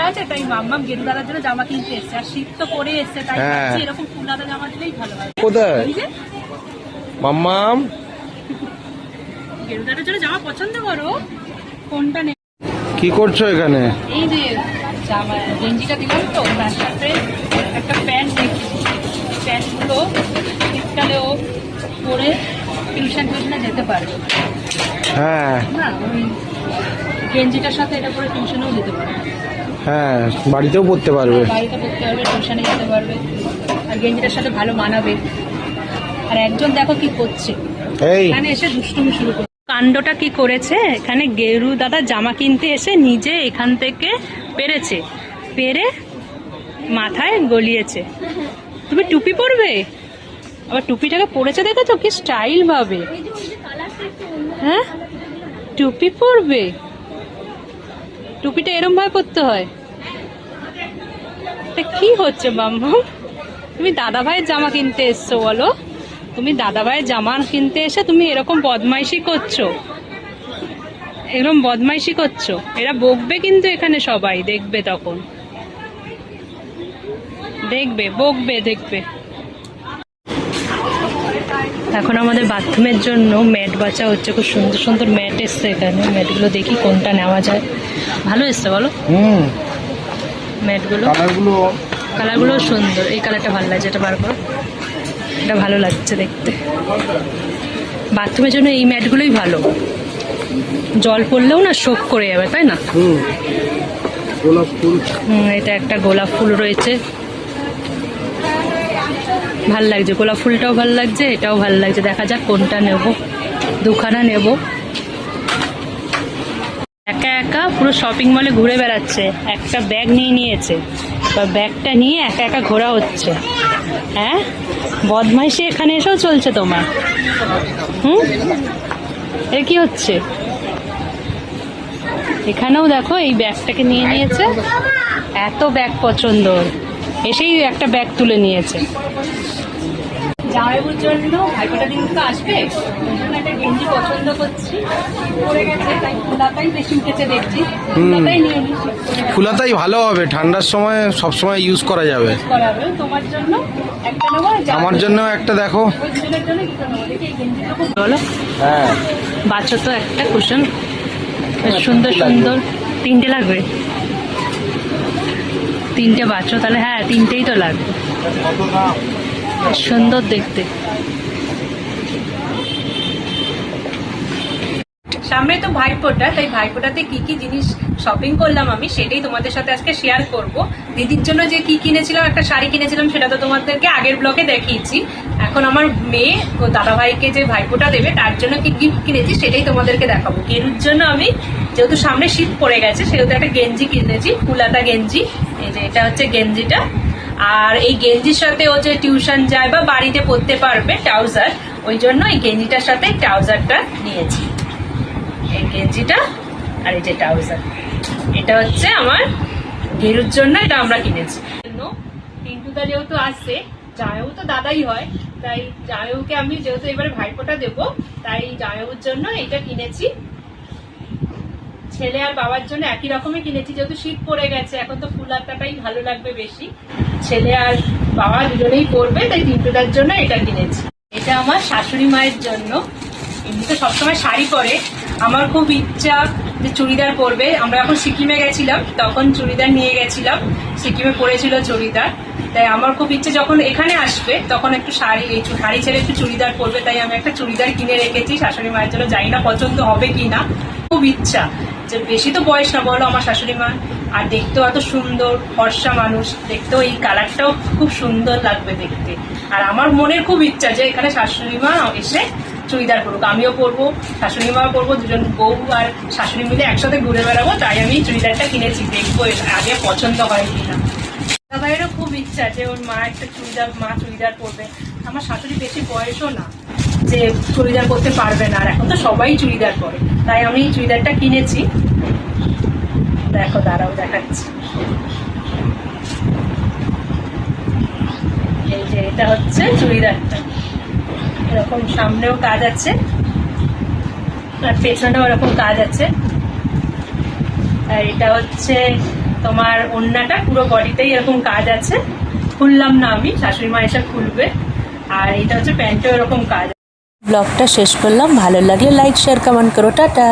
আছে, তাই মাম্মাম গেরু দাদার জন্য জামা কিনতে এসছে। আর শীত তো পরে এসছে, তাই এরকম ফুলাদা জামা দিলেই ভালো হয়। কোথায় মাম্মাম গেরু দাদার জন্য জামা পছন্দ করো, কোনটা নেই? কি করছো এখানে? এই যে জামা গেঞ্জিটা দিলাম তো, তার সাথে একটা প্যান্ট দেখি। প্যান্টগুলো শীতকালেও পরে টিউশনে যেতে পারবে। হ্যাঁ না, ওই গেঞ্জিটার সাথে এটা পরে টিউশনেও যেতে পারবে। হ্যাঁ, বাড়িতেও পড়তে পারবে, বাড়িতে পড়তে পারবে, টিউশনে যেতে পারবে। আর গেঞ্জিটার সাথে ভালো মানাবে। আর একজন দেখো কি করছে, এখানে এসে দুষ্টুমি শুরু করে। কাণ্ডটা কি করেছে, এখানে গেরু দাদা জামা কিনতে এসে নিজে এখান থেকে পেরেছে, পেরে মাথায় গলিয়েছে। তুমি টুপি পরবে? আবার টুপিটাকে পরেছে দেখেছো কি স্টাইল ভাবে। হ্যাঁ, টুপি পরবে? টুপিটা এরম ভাবে পরতে হয়? কি হচ্ছে বাম্মা? তুমি দাদা ভাইয়ের জামা কিনতে এসছো, বলো? তুমি দাদা ভাইয়ের জামা কিনতে এসে তুমি এরকম বদমাইশি করছো, এরকম বদমাইশি করছো। এরা বকবে কিন্তু, এখানে সবাই দেখবে, তখন দেখবে, বকবে, দেখবে। এখন আমাদের বাথরুমের জন্য ম্যাট বাঁচা হচ্ছে। খুব সুন্দর সুন্দর ম্যাট এসছে এখানে। ম্যাটগুলো দেখি কোনটা নেওয়া যায়। ভালো এসছে বলো? ম্যাটগুলো কালারগুলো সুন্দর। এই কালারটা ভালো লাগছে, এটা বার করো। এটা ভালো লাগছে দেখতে। বাথরুমের জন্য এই ম্যাটগুলোই ভালো, জল পড়লেও না শোক করে যাবে, তাই না? গোলাপ ফুল, এটা একটা গোলাপ ফুল রয়েছে, ভাল লাগছে। গোলাপ ফুলটাও ভাল লাগছে, এটাও ভাল লাগছে। দেখা যাক কোনটা নেব, দুখানা নেব। একা একা পুরো শপিং মলে ঘুরে বেড়াচ্ছে, একটা ব্যাগ নিয়ে নিয়েছে, এবার ব্যাগটা নিয়ে একা একা ঘোরা হচ্ছে। হ্যাঁ, বদমাইশি এখানে এসেও চলছে তোমার। এ কি হচ্ছে? এখানেও দেখো এই ব্যাগটাকে নিয়ে নিয়েছে। এত ব্যাগ পছন্দ, এসেই একটা ব্যাগ তুলে নিয়েছে। জামাইবুর জন্য ভাইফোঁটা দিন তো আসবে, ওই জন্য একটা গেঞ্জি পছন্দ করছি, পড়ে গেছে, তাই ফুলাতাই বেশি উঠেছে দেখছি। ফুলাতাই নিয়ে নিই, ফুলাতাই ভালো হবে, ঠান্ডার সময় সব সময় ইউজ করা যাবে। তোমার জন্য একটা নেবো, আমার জন্য একটা দেখো। ওই দুজনের জন্য দুটো নেবো। দেখি এই গেঞ্জিটা খুব ভালো। হ্যাঁ, বাচ্চা তো একটা কুশন, সুন্দর সুন্দর। তিনটে লাগবে? তিনটে বাচ্চা, তাহলে হ্যাঁ তিনটেই তো লাগবে। সুন্দর দেখতে। সামনে তো ভাইফোঁটা, তাই ভাইফোঁটাতে কি কি জিনিস শপিং করলাম আমি, সেটাই তোমাদের সাথে আজকে শেয়ার করব। দিদির জন্য যে কি কিনেছিলাম, একটা শাড়ি কিনেছিলাম, সেটা তো তোমাদেরকে আগের ব্লগে দেখিয়েছি। এখন আমার মেয়ে ও দাদা ভাইকে যে ভাইফোঁটা দেবে, তার জন্য কি গিফট কিনেছি সেটাই তোমাদেরকে দেখাবো। গেরুর জন্য আমি, যেহেতু সামনে শীত পড়ে গেছে, সেহেতু একটা গেঞ্জি কিনেছি, ফুলাতা গেঞ্জি। এই যে এটা হচ্ছে গেঞ্জিটা। আর এই গেঞ্জির সাথে ও যে টিউশন যায় বা বাড়িতে পরতে পারবে ট্রাউজার, ওই জন্য এই গেঞ্জিটার সাথে ট্রাউজারটা নিয়েছি। এই গেঞ্জিটা আর এই যে ট্রাউজার, এটা হচ্ছে আমার গেরুর জন্য, এটা আমরা কিনেছি। টিন্টুদা যেহেতু আসছে, জামাইবাবু তো দাদাই হয়, তাই জামাইবাবুকে আমি যেহেতু এবারে ভাইফোঁটা দেবো, তাই জামাইবাবুর জন্য এটা কিনেছি। ছেলে আর বাবার জন্য একই রকমই কিনেছি, যেহেতু শীত পড়ে গেছে, এখন তো ফুলাতাটাই ভালো লাগবে বেশি। ছেলে আর বাবা দুজনেই পরবে, তাই টিন্টুদার জন্য এটা কিনেছি। এটা আমার শাশুড়ি মায়ের জন্য। এমনিতে সবসময় শাড়ি পরে, আমার খুব ইচ্ছা যে চুড়িদার পরবে। আমরা এখন সিকিমে গেছিলাম, তখন চুড়িদার নিয়ে গেছিলাম, সিকিমে পরেছিল চুড়িদার। তাই আমার খুব ইচ্ছে যখন এখানে আসবে, তখন একটু শাড়ি ছেড়ে একটু চুড়িদার পরবে। তাই আমি একটা চুড়িদার কিনে রেখেছি শাশুড়ি মায়ের জন্য। জানি না পছন্দ হবে কিনা, খুব ইচ্ছা। যে বেশি তো বয়স না বলো আমার শাশুড়ি মা, আর দেখতেও এত সুন্দর, ফর্সা মানুষ, দেখতেও এই কালারটাও খুব সুন্দর লাগবে দেখতে। আর আমার মনের খুব ইচ্ছা যে এখানে শাশুড়ি মা এসে চুড়িদার পরুক, আমিও পরবো, শাশুড়ি মাও পরবো, দুজন বউ আর শাশুড়ি মিলে একসাথে ঘুরে বেড়াবো। তাই আমি চুড়িদারটা কিনেছি, দেখবো আগে পছন্দ হয় কিনা। দাদাভাইয়েরও খুব ইচ্ছা যে ওর মা একটা চুড়িদার পরবে। আমার শাশুড়ি বেশি বয়সও না যে চুড়িদার পরতে পারবে না, আর এখন তো সবাই চুড়িদার পরে, তাই আমি এই চুড়িদারটা কিনেছি। দেখো, দাঁড়াও দেখাচ্ছি। এই যে এটা হচ্ছে চুড়িদারটা, এরকম সামনেও কাজ আছে আর পেছনেও এরকম কাজ আছে। আর এটা হচ্ছে তোমার ওড়নাটা পুরো বডিতেই এরকম কাজ আছে, খুললাম না আমি, শাশুড়ি মা এসে খুলবে। আর এটা হচ্ছে প্যান্টও এরকম কাজ। ব্লগটা শেষ করলাম, ভালো লাগলে লাইক শেয়ার কমেন্ট করো, টাটা।